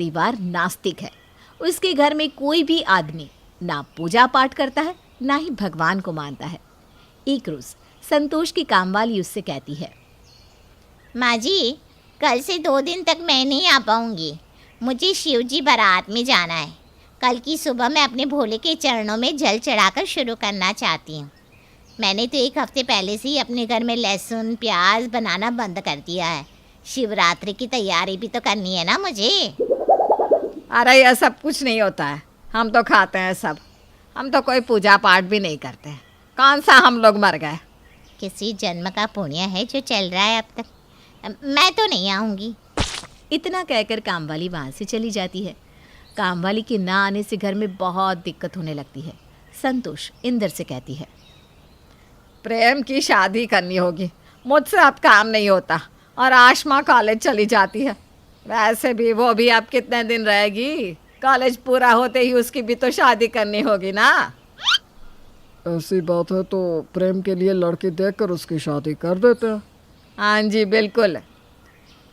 परिवार नास्तिक है। उसके घर में कोई भी आदमी ना पूजा पाठ करता है, ना ही भगवान को मानता है। एक रोज़ संतोष की कामवाली उससे कहती है, माँ जी, कल से 2 दिन तक मैं नहीं आ पाऊँगी। मुझे शिव जी बारात में जाना है। कल की सुबह मैं अपने भोले के चरणों में जल चढ़ाकर शुरू करना चाहती हूँ। मैंने तो 1 हफ्ते पहले से ही अपने घर में लहसुन प्याज बनाना बंद कर दिया है। शिवरात्रि की तैयारी भी तो करनी है ना मुझे। अरे यह सब कुछ नहीं होता है, हम तो खाते हैं सब। हम तो कोई पूजा पाठ भी नहीं करते। कौन सा हम लोग मर गए? किसी जन्म का पुण्य है जो चल रहा है अब तक। मैं तो नहीं आऊँगी। इतना कहकर कामवाली वहाँ से चली जाती है। कामवाली के ना आने से घर में बहुत दिक्कत होने लगती है। संतोष इंदर से कहती है, प्रेम की शादी करनी होगी, मुझसे अब काम नहीं होता। और आशमा कॉलेज चली जाती है। वैसे भी वो भी अब कितने दिन रहेगी? कॉलेज पूरा होते ही उसकी भी तो शादी करनी होगी ना। ऐसी बात है तो प्रेम के लिए लड़की देखकर उसकी शादी कर देते हैं। हाँ जी, बिल्कुल।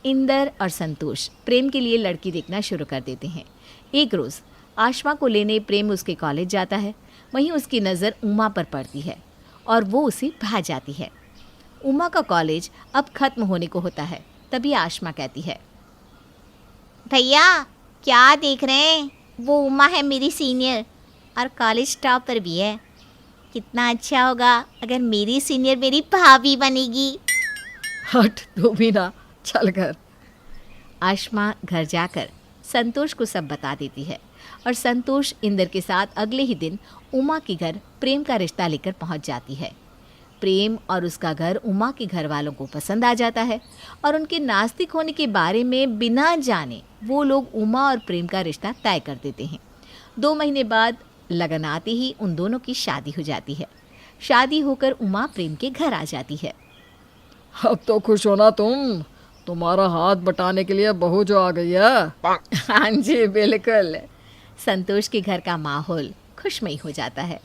इंदर और संतोष प्रेम के लिए लड़की देखना शुरू कर देते हैं। एक रोज़ आशमा को लेने प्रेम उसके कॉलेज जाता है। वहीं उसकी नज़र उमा पर पड़ती है और वो उसे भा जाती है। उमा का कॉलेज अब खत्म होने को होता है। तभी आशमा कहती है, भैया क्या देख रहे हैं? वो उमा है मेरी सीनियर और कॉलेज टॉपर भी है। कितना अच्छा होगा अगर मेरी सीनियर मेरी भाभी बनेगी। हट तू भी ना, चल घर। आशमा घर जाकर संतोष को सब बता देती है और संतोष इंदर के साथ अगले ही दिन उमा के घर प्रेम का रिश्ता लेकर पहुंच जाती है। प्रेम और उसका घर उमा के घर वालों को पसंद आ जाता है और उनके नास्तिक होने के बारे में बिना जाने वो लोग उमा और प्रेम का रिश्ता तय कर देते हैं। 2 महीने बाद लगन आते ही उन दोनों की शादी हो जाती है। शादी होकर उमा प्रेम के घर आ जाती है। अब तो खुश हो ना तुम? तुम्हारा हाथ बटाने के लिए बहू जो आ गई है। हाँ जी, बिल्कुल। संतोष के घर का माहौल खुशमयी हो जाता है।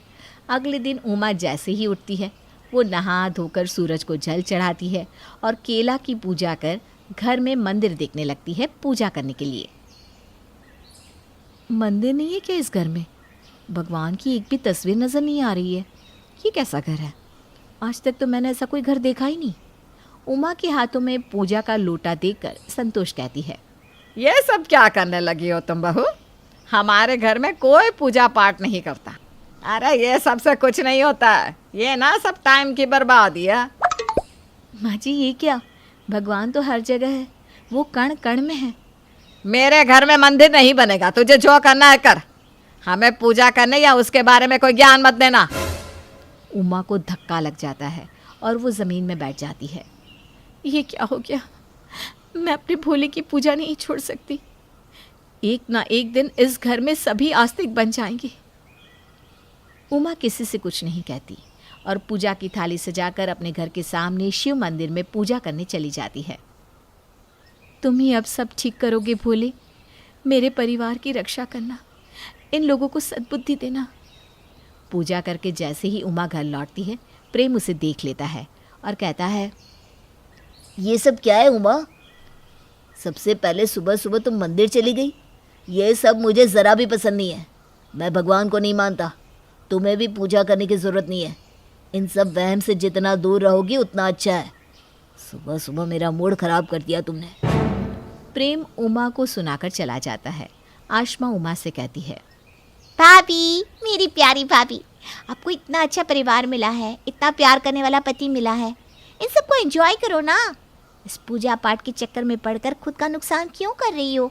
अगले दिन उमा जैसे ही उठती है, वो नहा धोकर सूरज को जल चढ़ाती है और केला की पूजा कर घर में मंदिर देखने लगती है पूजा करने के लिए। मंदिर नहीं है क्या इस घर में? भगवान की एक भी तस्वीर नज़र नहीं आ रही है। ये कैसा घर है? आज तक तो मैंने ऐसा कोई घर देखा ही नहीं। उमा के हाथों में पूजा का लोटा देखकर संतोष कहती है, ये सब क्या करने लगी हो तुम बहू? हमारे घर में कोई पूजा पाठ नहीं करता। अरे ये सबसे कुछ नहीं होता है, ये ना सब टाइम की बर्बादी है। माँ जी ये क्या? भगवान तो हर जगह है, वो कण कण में है। मेरे घर में मंदिर नहीं बनेगा, तुझे जो करना है कर। हमें पूजा करने या उसके बारे में कोई ज्ञान मत देना। उमा को धक्का लग जाता है और वो ज़मीन में बैठ जाती है। ये क्या हो गया? मैं अपने भोले की पूजा नहीं छोड़ सकती। एक ना एक दिन इस घर में सभी आस्तिक बन जाएंगे। उमा किसी से कुछ नहीं कहती और पूजा की थाली सजाकर अपने घर के सामने शिव मंदिर में पूजा करने चली जाती है। तुम ही अब सब ठीक करोगे भोले। मेरे परिवार की रक्षा करना, इन लोगों को सद्बुद्धि देना। पूजा करके जैसे ही उमा घर लौटती है, प्रेम उसे देख लेता है और कहता है, ये सब क्या है उमा? सबसे पहले सुबह सुबह तुम मंदिर चली गई। ये सब मुझे ज़रा भी पसंद नहीं है। मैं भगवान को नहीं मानता। तुम्हें भी पूजा करने की ज़रूरत नहीं है। इन सब वहम से जितना दूर रहोगी उतना अच्छा है। सुबह सुबह मेरा मूड ख़राब कर दिया तुमने। प्रेम उमा को सुनाकर चला जाता है। आशमा उमा से कहती है, भाभी, मेरी प्यारी भाभी, आपको इतना अच्छा परिवार मिला है, इतना प्यार करने वाला पति मिला है। इन सबको एंजॉय करो ना। इस पूजा पाठ के चक्कर में पड़कर खुद का नुकसान क्यों कर रही हो?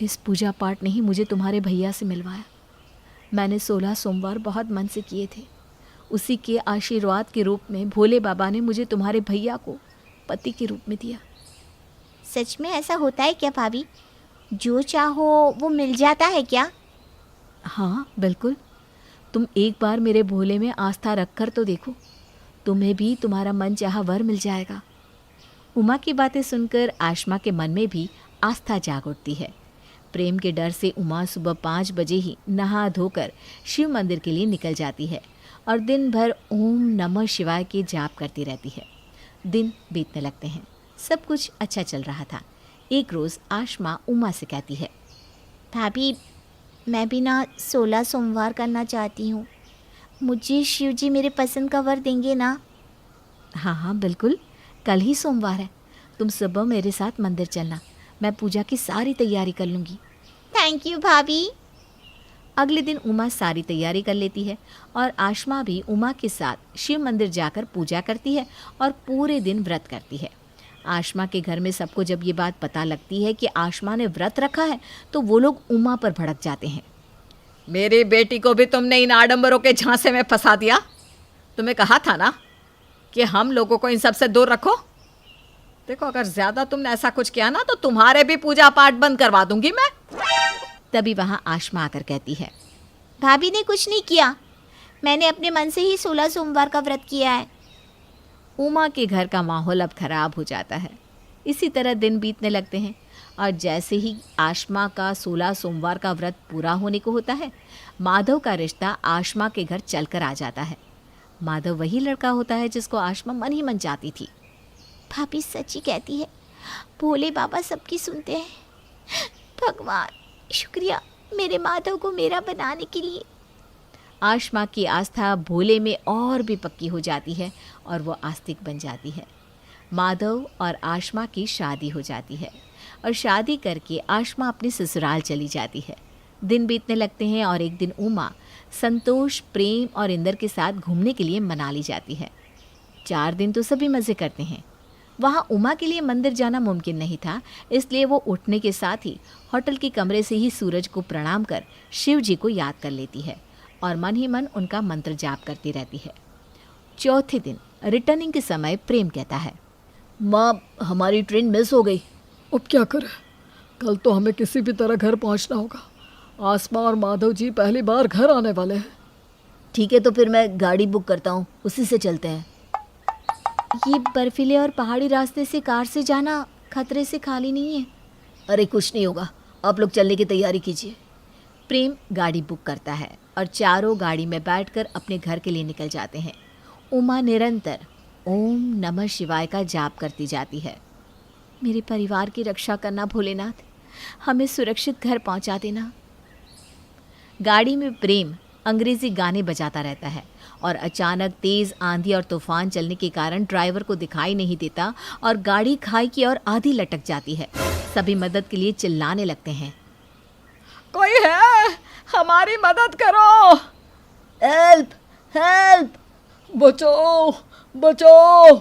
इस पूजा पाठ ने ही मुझे तुम्हारे भैया से मिलवाया। मैंने 16 सोमवार बहुत मन से किए थे। उसी के आशीर्वाद के रूप में भोले बाबा ने मुझे तुम्हारे भैया को पति के रूप में दिया। सच में ऐसा होता है क्या भाभी? जो चाहो वो मिल जाता है क्या? हाँ बिल्कुल। तुम एक बार मेरे भोले में आस्था रखकर तो देखो, तुम्हें भी तुम्हारा मन चाहा वर मिल जाएगा। उमा की बातें सुनकर आशमा के मन में भी आस्था जाग उठती है। प्रेम के डर से उमा सुबह 5 बजे ही नहा धोकर शिव मंदिर के लिए निकल जाती है और दिन भर ओम नमः शिवाय के जाप करती रहती है। दिन बीतने लगते हैं। सब कुछ अच्छा चल रहा था। एक रोज़ आशमा उमा से कहती है, भाभी, मैं भी ना 16 सोमवार करना चाहती हूँ। मुझे शिव जी मेरे पसंद का वर देंगे ना? हाँ हाँ बिल्कुल, कल ही सोमवार है। तुम सुबह मेरे साथ मंदिर चलना, मैं पूजा की सारी तैयारी कर लूँगी। थैंक यू भाभी। अगले दिन उमा सारी तैयारी कर लेती है और आशमा भी उमा के साथ शिव मंदिर जाकर पूजा करती है और पूरे दिन व्रत करती है। आशमा के घर में सबको जब ये बात पता लगती है कि आशमा ने व्रत रखा है तो वो लोग उमा पर भड़क जाते हैं। मेरी बेटी को भी तुमने इन आडंबरों के झांसे में फंसा दिया। तुम्हें कहा था ना कि हम लोगों को इन सब से दूर रखो। देखो, अगर ज्यादा तुमने ऐसा कुछ किया ना तो तुम्हारे भी पूजा पाठ बंद करवा दूंगी मैं। तभी वहाँ आशमा आकर कहती है, भाभी ने कुछ नहीं किया, मैंने अपने मन से ही 16 सोमवार का व्रत किया है। उमा के घर का माहौल अब खराब हो जाता है। इसी तरह दिन बीतने लगते हैं और जैसे ही आशमा का 16 सोमवार का व्रत पूरा होने को होता है, माधव का रिश्ता आशमा के घर चलकर आ जाता है। माधव वही लड़का होता है जिसको आशमा मन ही मन चाहती थी। भाभी सच्ची कहती है, भोले बाबा सबकी सुनते हैं। भगवान शुक्रिया मेरे माधव को मेरा बनाने के लिए। आशमा की आस्था भोले में और भी पक्की हो जाती है और वो आस्तिक बन जाती है। माधव और आशमा की शादी हो जाती है और शादी करके आशमा अपने ससुराल चली जाती है। दिन बीतने लगते हैं और एक दिन उमा संतोष, प्रेम और इंदर के साथ घूमने के लिए मनाली जाती है। 4 दिन तो सभी मज़े करते हैं। वहाँ उमा के लिए मंदिर जाना मुमकिन नहीं था, इसलिए वो उठने के साथ ही होटल के कमरे से ही सूरज को प्रणाम कर शिव जी को याद कर लेती है और मन ही मन उनका मंत्र जाप करती रहती है। चौथे दिन रिटर्निंग के समय प्रेम कहता है, माँ, हमारी ट्रेन मिस हो गई। अब क्या करें, कल तो हमें किसी भी तरह घर पहुंचना होगा। आसमा और माधव जी पहली बार घर आने वाले हैं। ठीक है, तो फिर मैं गाड़ी बुक करता हूँ, उसी से चलते हैं। ये बर्फीले और पहाड़ी रास्ते से कार से जाना खतरे से खाली नहीं है। अरे कुछ नहीं होगा, आप लोग चलने की तैयारी कीजिए। प्रेम गाड़ी बुक करता है और चारों गाड़ी में बैठकर अपने घर के लिए निकल जाते हैं। उमा निरंतर ओम नमः शिवाय का जाप करती जाती है। मेरे परिवार की रक्षा करना भोलेनाथ, हमें सुरक्षित घर पहुंचा देना। गाड़ी में प्रेम अंग्रेजी गाने बजाता रहता है और अचानक तेज आंधी और तूफान चलने के कारण ड्राइवर को दिखाई नहीं देता और गाड़ी खाई की ओर आधी लटक जाती है। सभी मदद के लिए चिल्लाने लगते हैं, कोई है, हमारी मदद करो, हेल्प हेल्प, बचाओ बचाओ।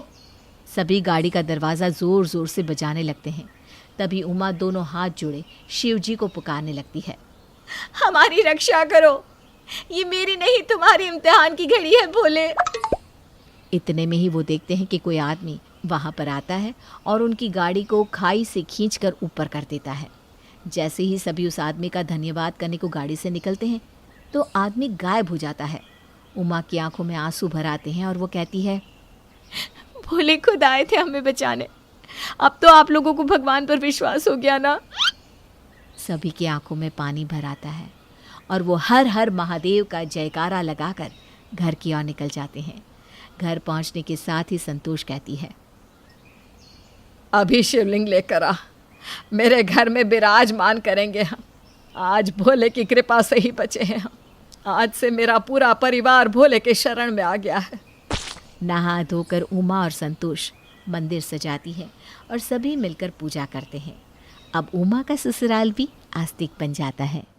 सभी गाड़ी का दरवाज़ा ज़ोर ज़ोर से बजाने लगते हैं। तभी उमा दोनों हाथ जोड़े शिव जी को पुकारने लगती है, हमारी रक्षा करो, ये मेरी नहीं तुम्हारी इम्तिहान की घड़ी है भोले। इतने में ही वो देखते हैं कि कोई आदमी वहाँ पर आता है और उनकी गाड़ी को खाई से खींचकर ऊपर कर देता है। जैसे ही सभी उस आदमी का धन्यवाद करने को गाड़ी से निकलते हैं तो आदमी गायब हो जाता है। उमा की आंखों में आंसू भर आते हैं और वो कहती है, भोले खुद आए थे हमें बचाने, अब तो आप लोगों को भगवान पर विश्वास हो गया ना। सभी की आंखों में पानी भर आता है और वो हर हर महादेव का जयकारा लगाकर घर की ओर निकल जाते हैं। घर पहुंचने के साथ ही संतोष कहती है, अभी शिवलिंग लेकर आ, मेरे घर में विराजमान करेंगे हम। आज भोले की कृपा से ही बचे हैं हम। आज से मेरा पूरा परिवार भोले के शरण में आ गया है। नहा धोकर उमा और संतोष मंदिर सजाती है और सभी मिलकर पूजा करते हैं। अब उमा का ससुराल भी आस्तिक बन जाता है।